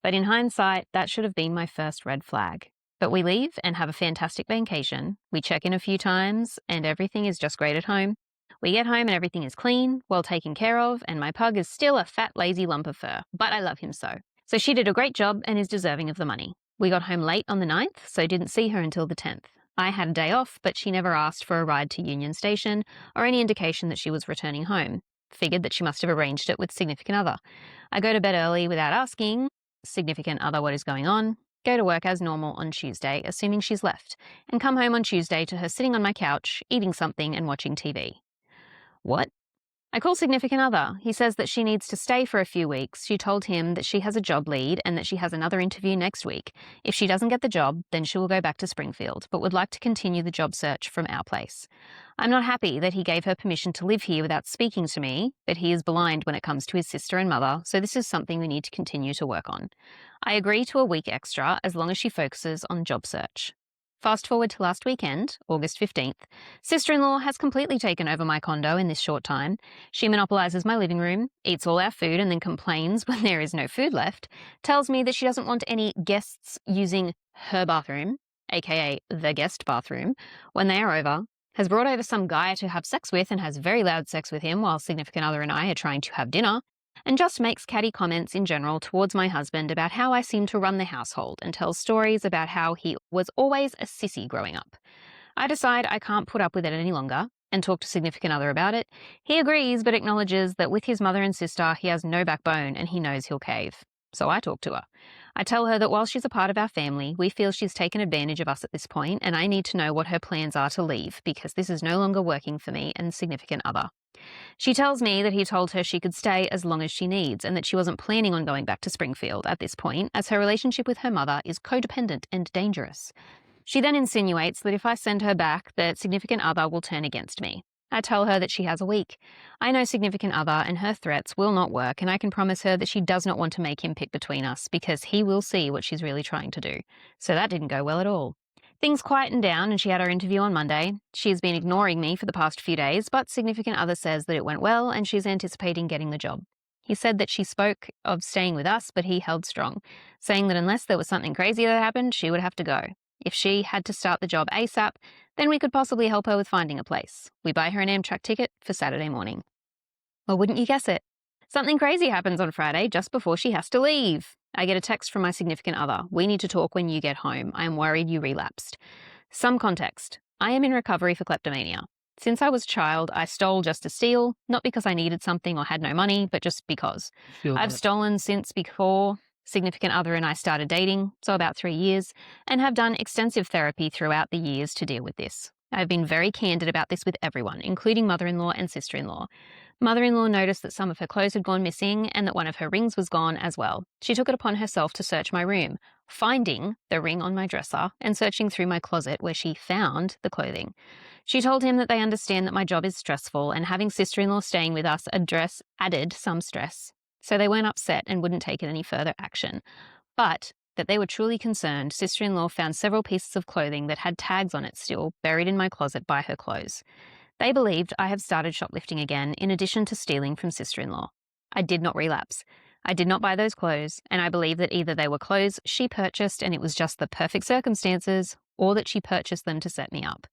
But in hindsight, that should have been my first red flag. But we leave and have a fantastic vacation. We check in a few times and everything is just great at home. We get home and everything is clean, well taken care of, and my pug is still a fat, lazy lump of fur, but I love him so. So she did a great job and is deserving of the money. We got home late on the 9th, so didn't see her until the 10th. I had a day off, but she never asked for a ride to Union Station or any indication that she was returning home. Figured that she must have arranged it with significant other. I go to bed early without asking significant other what is going on, go to work as normal on Tuesday, assuming she's left, and come home on Tuesday to her sitting on my couch, eating something and watching TV. What? I call significant other. He says that she needs to stay for a few weeks. She told him that she has a job lead and that she has another interview next week. If she doesn't get the job, then she will go back to Springfield, but would like to continue the job search from our place. I'm not happy that he gave her permission to live here without speaking to me, but he is blind when it comes to his sister and mother, so this is something we need to continue to work on. I agree to a week extra as long as she focuses on job search. Fast forward to last weekend, August 15th. Sister-in-law has completely taken over my condo in this short time. She monopolises my living room, eats all our food and then complains when there is no food left, tells me that she doesn't want any guests using her bathroom, aka the guest bathroom, when they are over, has brought over some guy to have sex with and has very loud sex with him while significant other and I are trying to have dinner, and just makes catty comments in general towards my husband about how I seem to run the household and tells stories about how he was always a sissy growing up. I decide I can't put up with it any longer and talk to significant other about it. He agrees but acknowledges that with his mother and sister he has no backbone and he knows he'll cave. So I talk to her. I tell her that while she's a part of our family, we feel she's taken advantage of us at this point and I need to know what her plans are to leave because this is no longer working for me and significant other. She tells me that he told her she could stay as long as she needs and that she wasn't planning on going back to Springfield at this point as her relationship with her mother is codependent and dangerous. She then insinuates that if I send her back, that significant other will turn against me. I tell her that she has a week. I know significant other and her threats will not work and I can promise her that she does not want to make him pick between us because he will see what she's really trying to do. So that didn't go well at all. Things quietened down and she had her interview on Monday. She has been ignoring me for the past few days, but significant other says that it went well and she's anticipating getting the job. He said that she spoke of staying with us, but he held strong, saying that unless there was something crazy that happened, she would have to go. If she had to start the job ASAP, then we could possibly help her with finding a place. We buy her an Amtrak ticket for Saturday morning. Well, wouldn't you guess it? Something crazy happens on Friday just before she has to leave. I get a text from my significant other. We need to talk when you get home. I am worried you relapsed. Some context. I am in recovery for kleptomania. Since I was a child, I stole just to steal, not because I needed something or had no money, but just because. I've stolen since before significant other and I started dating, so about 3 years, and have done extensive therapy throughout the years to deal with this. I've been very candid about this with everyone, including mother-in-law and sister-in-law. Mother-in-law noticed that some of her clothes had gone missing and that one of her rings was gone as well. She took it upon herself to search my room, finding the ring on my dresser and searching through my closet where she found the clothing. She told him that they understand that my job is stressful and having sister-in-law staying with us added some stress. So they weren't upset and wouldn't take any further action. But that they were truly concerned, sister-in-law found several pieces of clothing that had tags on it still buried in my closet by her clothes. They believed I have started shoplifting again in addition to stealing from sister-in-law. I did not relapse. I did not buy those clothes, and I believe that either they were clothes she purchased and it was just the perfect circumstances, or that she purchased them to set me up.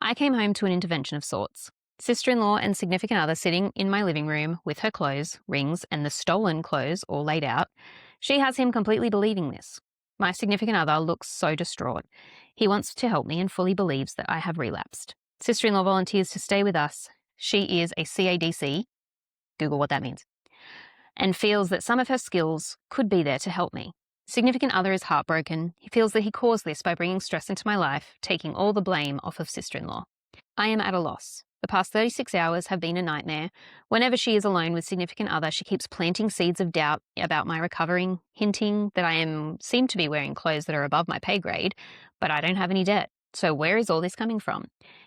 I came home to an intervention of sorts. Sister-in-law and significant other sitting in my living room with her clothes, rings, and the stolen clothes all laid out. She has him completely believing this. My significant other looks so distraught. He wants to help me and fully believes that I have relapsed. Sister-in-law volunteers to stay with us. She is a CADC, Google what that means, and feels that some of her skills could be there to help me. Significant other is heartbroken. He feels that he caused this by bringing stress into my life, taking all the blame off of sister-in-law. I am at a loss. The past 36 hours have been a nightmare. Whenever she is alone with significant other, she keeps planting seeds of doubt about my recovering, hinting that I seem to be wearing clothes that are above my pay grade, but I don't have any debt. So where is all this coming from?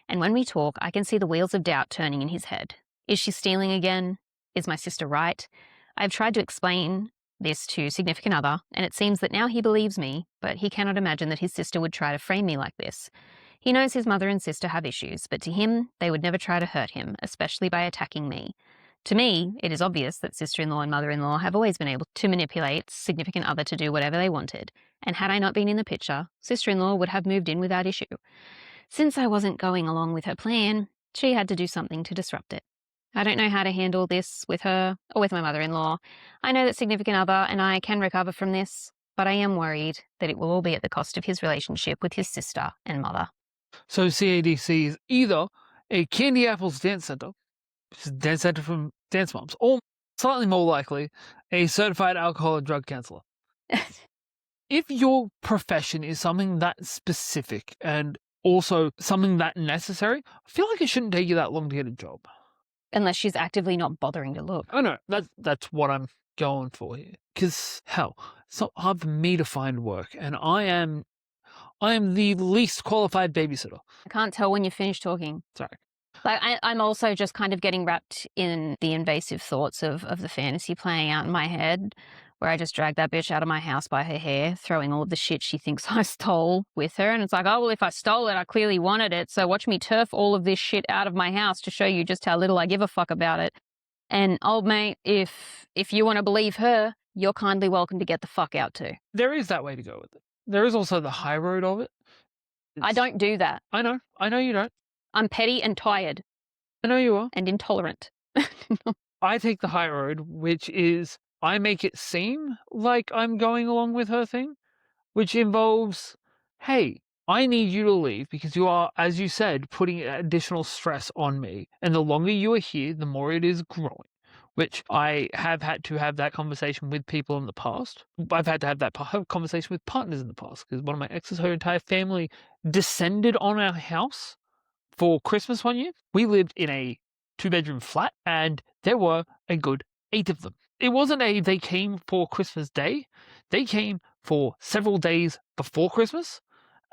And when we talk, I can see the wheels of doubt turning in his head. Is she stealing again? Is my sister right? I've tried to explain this to significant other, and it seems that now he believes me, but he cannot imagine that his sister would try to frame me like this. He knows his mother and sister have issues, but to him, they would never try to hurt him, especially by attacking me. To me, it is obvious that sister-in-law and mother-in-law have always been able to manipulate significant other to do whatever they wanted, and had I not been in the picture, sister-in-law would have moved in without issue. Since I wasn't going along with her plan, she had to do something to disrupt it. I don't know how to handle this with her or with my mother-in-law. I know that significant other and I can recover from this, but I am worried that it will all be at the cost of his relationship with his sister and mother. So CADC is either a Candy Apples Dance Center, which is a dance center from dance moms, or slightly more likely, a certified alcohol and drug counselor. If your profession is something that specific and also something that necessary, I feel like it shouldn't take you that long to get a job. Unless she's actively not bothering to look. I know, that's what I'm going for here. Because, hell, it's not hard for me to find work, and I am the least qualified babysitter. I can't tell when you finish talking. Sorry. Like, I'm also just kind of getting wrapped in the invasive thoughts of the fantasy playing out in my head, where I just dragged that bitch out of my house by her hair, throwing all of the shit she thinks I stole with her. And it's like, oh, well, if I stole it, I clearly wanted it. So watch me turf all of this shit out of my house to show you just how little I give a fuck about it. And old mate, if you want to believe her, you're kindly welcome to get the fuck out too. There is that way to go with it. There is also the high road of it. I don't do that. I know you don't. I'm petty and tired. I know you are. And intolerant. I take the high road, which is I make it seem like I'm going along with her thing, which involves, hey, I need you to leave because you are, as you said, putting additional stress on me. And the longer you are here, the more it is growing, which I have had to have that conversation with people in the past. I've had to have that conversation with partners in the past because one of my exes, her entire family descended on our house for Christmas one year. We lived in a 2-bedroom flat and there were a good 8 of them. It wasn't they came for Christmas Day. They came for several days before Christmas.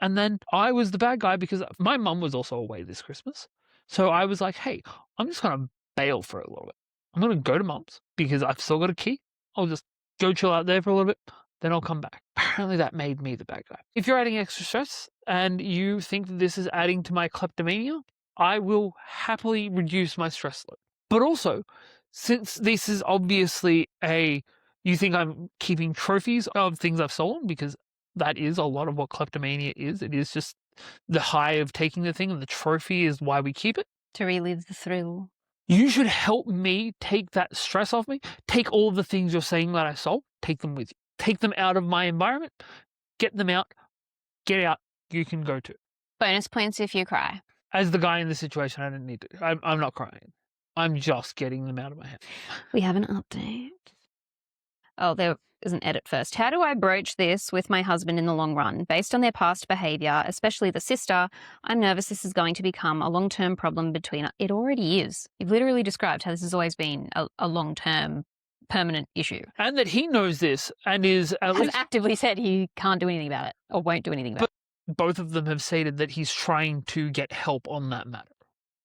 And then I was the bad guy because my mum was also away this Christmas. So I was like, hey, I'm just going to bail for a little bit. I'm going to go to mum's because I've still got a key. I'll just go chill out there for a little bit. Then I'll come back. Apparently that made me the bad guy. If you're adding extra stress and you think that this is adding to my kleptomania, I will happily reduce my stress load. But also, since this is obviously you think I'm keeping trophies of things I've stolen, because that is a lot of what kleptomania is. It is just the high of taking the thing, and the trophy is why we keep it. To relive the thrill. You should help me take that stress off me. Take all of the things you're saying that I stole, take them with you. Take them out of my environment, get them out, get out, you can go to. Bonus points if you cry. As the guy in this situation, I didn't need to. I'm not crying. I'm just getting them out of my head. We have an update. Oh, there is an edit first. How do I broach this with my husband in the long run? Based on their past behaviour, especially the sister, I'm nervous this is going to become a long-term problem between us. It already is. You've literally described how this has always been a long-term permanent issue. And that he knows this and is at least actively said he can't do anything about it or won't do anything about it. Both of them have stated that he's trying to get help on that matter.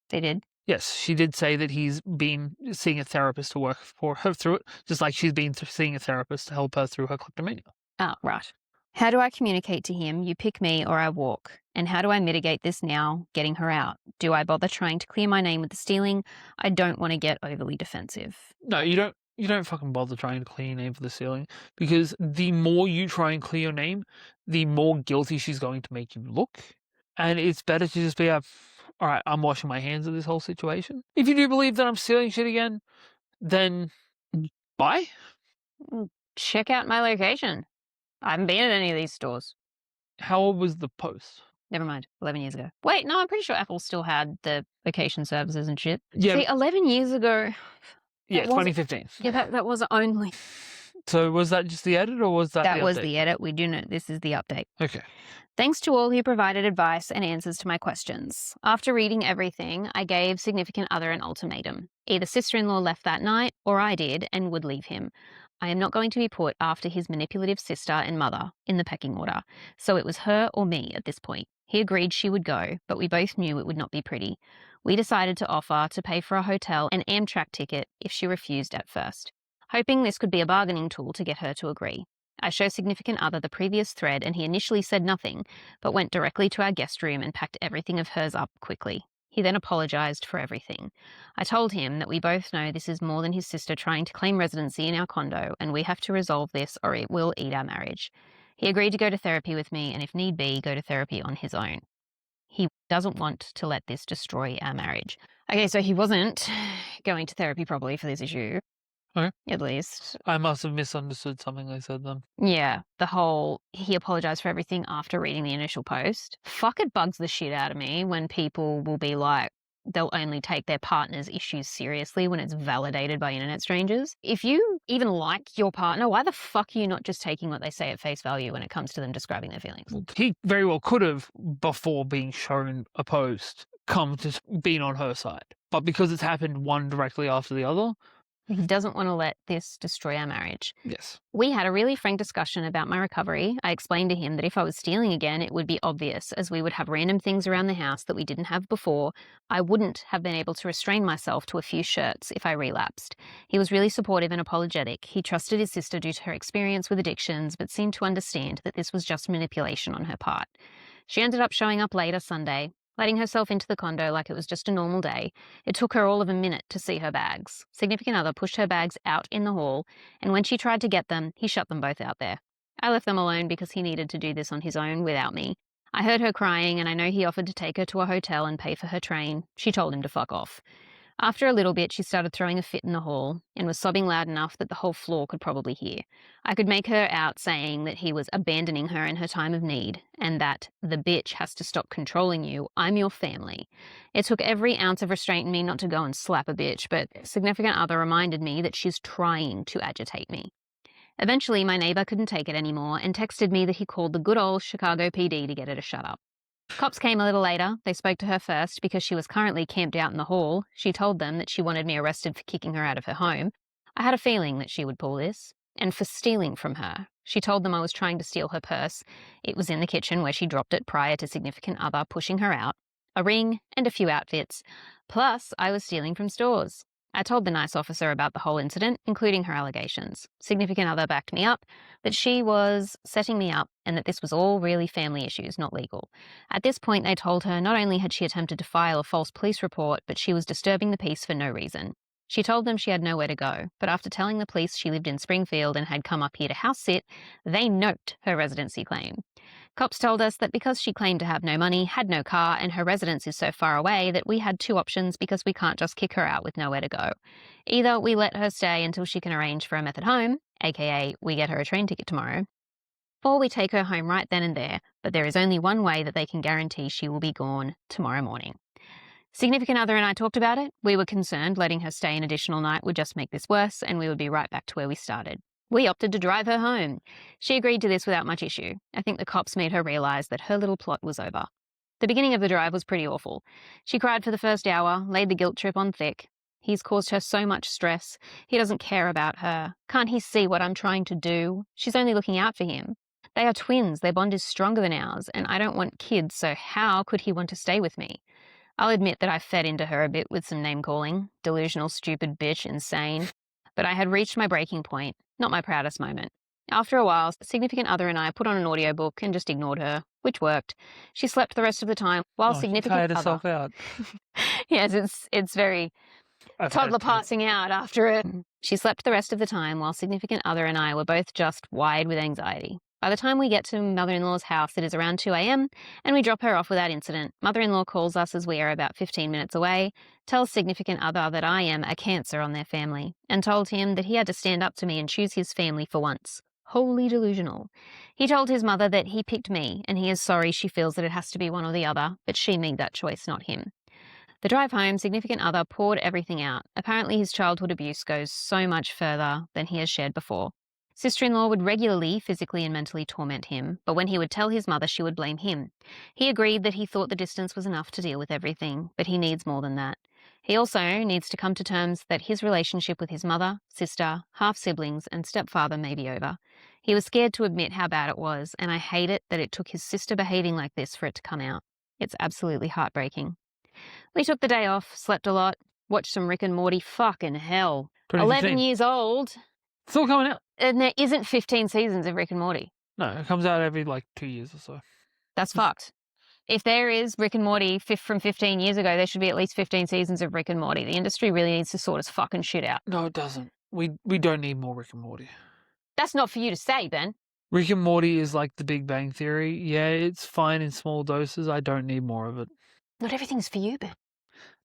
They did? Yes, she did say that he's been seeing a therapist to work for her through it, just like she's been seeing a therapist to help her through her kleptomania. Oh, right. How do I communicate to him, you pick me or I walk? And how do I mitigate this now, getting her out? Do I bother trying to clear my name with the stealing? I don't want to get overly defensive. No, you don't. You don't fucking bother trying to clear your name for the stealing, because the more you try and clear your name, the more guilty she's going to make you look. And it's better to just be all right, I'm washing my hands of this whole situation. If you do believe that I'm stealing shit again, then bye. Check out my location. I haven't been at any of these stores. How old was the post? Never mind, 11 years ago. Wait, no, I'm pretty sure Apple still had the location services and shit. Yeah. See, 11 years ago... Yeah, 2015. Yeah, that was only... So was that just the edit or was that the update? That was the edit. We do know this is the update. Okay. Thanks to all who provided advice and answers to my questions. After reading everything, I gave significant other an ultimatum. Either sister-in-law left that night, or I did and would leave him. I am not going to be put after his manipulative sister and mother in the pecking order, so it was her or me at this point. He agreed she would go, but we both knew it would not be pretty. We decided to offer to pay for a hotel and Amtrak ticket if she refused at first, hoping this could be a bargaining tool to get her to agree. I showed significant other the previous thread and he initially said nothing, but went directly to our guest room and packed everything of hers up quickly. He then apologised for everything. I told him that we both know this is more than his sister trying to claim residency in our condo and we have to resolve this or it will eat our marriage. He agreed to go to therapy with me and if need be, go to therapy on his own. He doesn't want to let this destroy our marriage. Okay, so he wasn't going to therapy probably for this issue. Okay. At least. I must have misunderstood something they said then. Yeah, the whole he apologized for everything after reading the initial post. Fuck, it bugs the shit out of me when people will be like, they'll only take their partner's issues seriously when it's validated by internet strangers. If you even like your partner, why the fuck are you not just taking what they say at face value when it comes to them describing their feelings? He very well could have, before being shown a post, come to being on her side. but because it's happened one directly after the other, He doesn't want to let this destroy our marriage. yes. We had a really frank discussion about my recovery. I explained to him that if I was stealing again, it would be obvious, as we would have random things around the house that we didn't have before. I wouldn't have been able to restrain myself to a few shirts if I relapsed. He was really supportive and apologetic. He trusted his sister due to her experience with addictions, but seemed to understand that this was just manipulation on her part. She ended up showing up later Sunday, letting herself into the condo like it was just a normal day. It took her all of a minute to see her bags. Significant other pushed her bags out in the hall, and when she tried to get them, he shut them both out there. I left them alone because he needed to do this on his own without me. I heard her crying, and I know he offered to take her to a hotel and pay for her train. She told him to fuck off. After a little bit, she started throwing a fit in the hall and was sobbing loud enough that the whole floor could probably hear. I could make her out saying that he was abandoning her in her time of need and that the bitch has to stop controlling you. I'm your family. It took every ounce of restraint in me not to go and slap a bitch, but significant other reminded me that she's trying to agitate me. Eventually, my neighbor couldn't take it anymore and texted me that he called the good old Chicago PD to get her to shut up. Cops came a little later. They spoke to her first because she was currently camped out in the hall. She told them that she wanted me arrested for kicking her out of her home. I had a feeling that she would pull this. And for stealing from her. She told them I was trying to steal her purse. It was in the kitchen where she dropped it prior to significant other pushing her out. A ring and a few outfits. Plus, I was stealing from stores. I told the nice officer about the whole incident, including her allegations. Significant other backed me up, that she was setting me up and that this was all really family issues, not legal. At this point, they told her not only had she attempted to file a false police report, but she was disturbing the peace for no reason. She told them she had nowhere to go, but after telling the police she lived in Springfield and had come up here to house sit, they noped her residency claim. Cops told us that because she claimed to have no money, had no car, and her residence is so far away that we had two options because we can't just kick her out with nowhere to go. Either we let her stay until she can arrange for a method home, aka we get her a train ticket tomorrow, or we take her home right then and there, but there is only one way that they can guarantee she will be gone tomorrow morning. Significant other and I talked about it. We were concerned letting her stay an additional night would just make this worse, and we would be right back to where we started. We opted to drive her home. She agreed to this without much issue. I think the cops made her realize that her little plot was over. The beginning of the drive was pretty awful. She cried for the first hour, laid the guilt trip on thick. He's caused her so much stress. He doesn't care about her. Can't he see what I'm trying to do? She's only looking out for him. They are twins. Their bond is stronger than ours, and I don't want kids, so how could he want to stay with me? I'll admit that I fed into her a bit with some name-calling. Delusional, stupid bitch, insane. But I had reached my breaking point, not my proudest moment. After a while, significant other and I put on an audiobook and just ignored her, which worked. She slept the rest of the time while She significant tired other... herself out. Yes, it's very I've had toddler it too. passing out after it. She slept the rest of the time while significant other and I were both just wired with anxiety. By the time we get to mother-in-law's house, it is around 2 a.m, and we drop her off without incident. Mother-in-law calls us as we are about 15 minutes away, tells significant other that I am a cancer on their family, and told him that he had to stand up to me and choose his family for once. Wholly delusional. He told his mother that he picked me, and he is sorry she feels that it has to be one or the other, but she made that choice, not him. The drive home, significant other poured everything out. Apparently his childhood abuse goes so much further than he has shared before. Sister-in-law would regularly physically and mentally torment him, but when he would tell his mother, she would blame him. He agreed that he thought the distance was enough to deal with everything, but he needs more than that. He also needs to come to terms that his relationship with his mother, sister, half-siblings, and stepfather may be over. He was scared to admit how bad it was, and I hate it that it took his sister behaving like this for it to come out. It's absolutely heartbreaking. We took the day off, slept a lot, watched some Rick and Morty. Fucking hell. 11 years old. Still coming out. And there isn't 15 seasons of Rick and Morty. No, it comes out every 2 years or so. That's fucked. If there is Rick and Morty from 15 years ago, there should be at least 15 seasons of Rick and Morty. The industry really needs to sort its fucking shit out. No, it doesn't. We don't need more Rick and Morty. That's not for you to say, Ben. Rick and Morty is like the Big Bang Theory. Yeah, it's fine in small doses. I don't need more of it. Not everything's for you, Ben.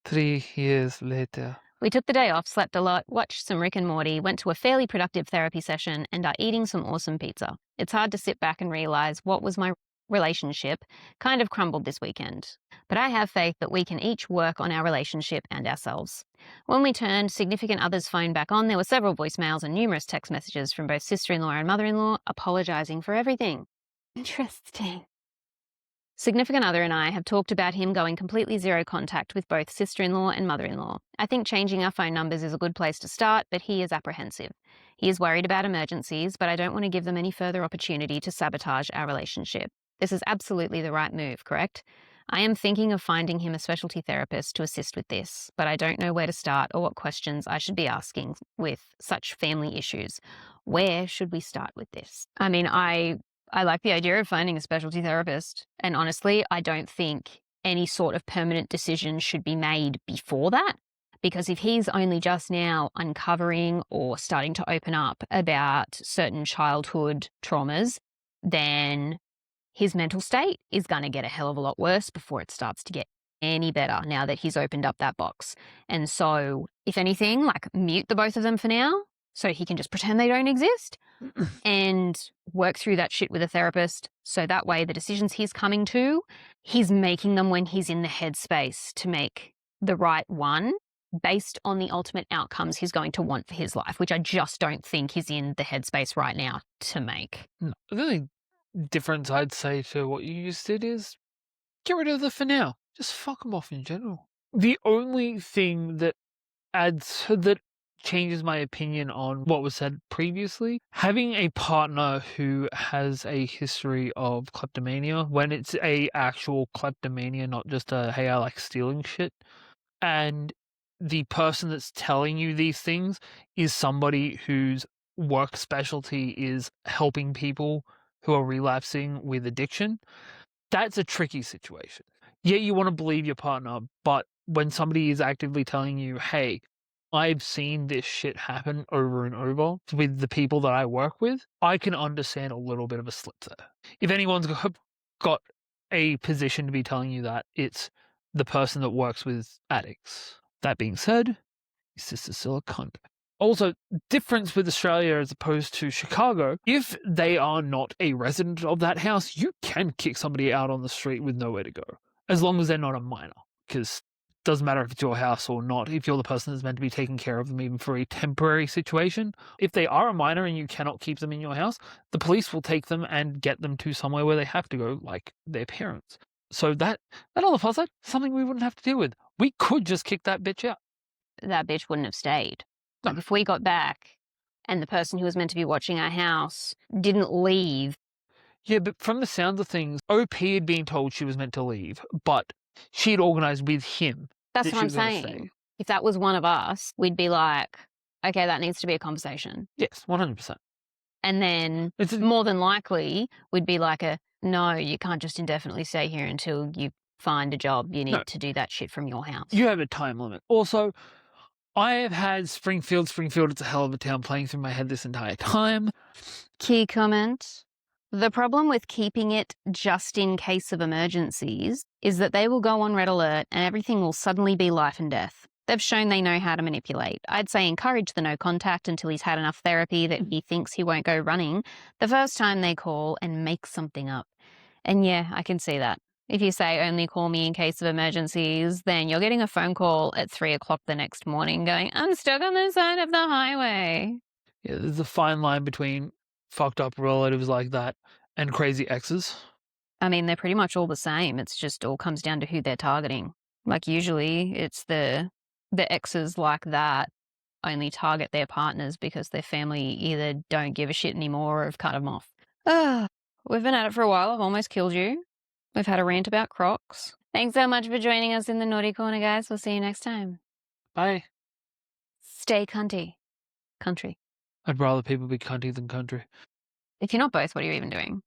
3 years later. We took the day off, slept a lot, watched some Rick and Morty, went to a fairly productive therapy session, and are eating some awesome pizza. It's hard to sit back and realize what was my relationship kind of crumbled this weekend. But I have faith that we can each work on our relationship and ourselves. When we turned significant other's phone back on, there were several voicemails and numerous text messages from both sister-in-law and mother-in-law apologizing for everything. Interesting. Significant other and I have talked about him going completely zero contact with both sister-in-law and mother-in-law. I think changing our phone numbers is a good place to start, but he is apprehensive. He is worried about emergencies, but I don't want to give them any further opportunity to sabotage our relationship. This is absolutely the right move, correct? I am thinking of finding him a specialty therapist to assist with this, but I don't know where to start or what questions I should be asking with such family issues. Where should we start with this? I mean, I like the idea of finding a specialty therapist. And honestly, I don't think any sort of permanent decision should be made before that. Because if he's only just now uncovering or starting to open up about certain childhood traumas, then his mental state is going to get a hell of a lot worse before it starts to get any better now that he's opened up that box. And so, if anything, like mute the both of them for now so he can just pretend they don't exist and work through that shit with a therapist. So that way, the decisions he's coming to, he's making them when he's in the headspace to make the right one based on the ultimate outcomes he's going to want for his life, which I just don't think he's in the headspace right now to make. No, the only difference I'd say to what you just did is get rid of the for now. Just fuck them off in general. The only thing that changes my opinion on what was said previously, having a partner who has a history of kleptomania, when it's a actual kleptomania, not just a, hey, I like stealing shit, and the person that's telling you these things is somebody whose work specialty is helping people who are relapsing with addiction, that's a tricky situation. Yeah, you want to believe your partner, but when somebody is actively telling you, hey, I've seen this shit happen over and over with the people that I work with, I can understand a little bit of a slip there. If anyone's got a position to be telling you that, it's the person that works with addicts. That being said, your sister's still a cunt. Also, difference with Australia as opposed to Chicago, if they are not a resident of that house, you can kick somebody out on the street with nowhere to go, as long as they're not a minor, because it doesn't matter if it's your house or not, if you're the person that's meant to be taking care of them even for a temporary situation. If they are a minor and you cannot keep them in your house, the police will take them and get them to somewhere where they have to go, like their parents. So that on the plus side, something we wouldn't have to deal with. We could just kick that bitch out. That bitch wouldn't have stayed. No. Like if we got back and the person who was meant to be watching our house didn't leave. Yeah, but from the sounds of things, OP had been told she was meant to leave, but she had organised with him. That's that what she I'm was gonna saying. stay. If that was one of us, we'd be like, okay, that needs to be a conversation. Yes, 100%. And then more than likely, we'd be like no, you can't just indefinitely stay here until you find a job. You need to do that shit from your house. You have a time limit. Also, I have had Springfield, it's a hell of a town, playing through my head this entire time. Key comment. The problem with keeping it just in case of emergencies is that they will go on red alert and everything will suddenly be life and death. They've shown they know how to manipulate. I'd say encourage the no contact until he's had enough therapy that he thinks he won't go running the first time they call and make something up. And yeah, I can see that. If you say only call me in case of emergencies, then you're getting a phone call at 3 o'clock the next morning going, I'm stuck on the side of the highway. Yeah, there's a fine line between fucked up relatives like that and crazy exes. I mean, they're pretty much all the same. It's just all comes down to who they're targeting. Like usually it's the exes like that only target their partners because their family either don't give a shit anymore or have cut them off. We've been at it for a while. I've almost killed you. We've had a rant about Crocs. Thanks so much for joining us in the Naughty Corner, guys. We'll see you next time. Bye. Stay cunty. Country. I'd rather people be cunty than country. If you're not both, what are you even doing?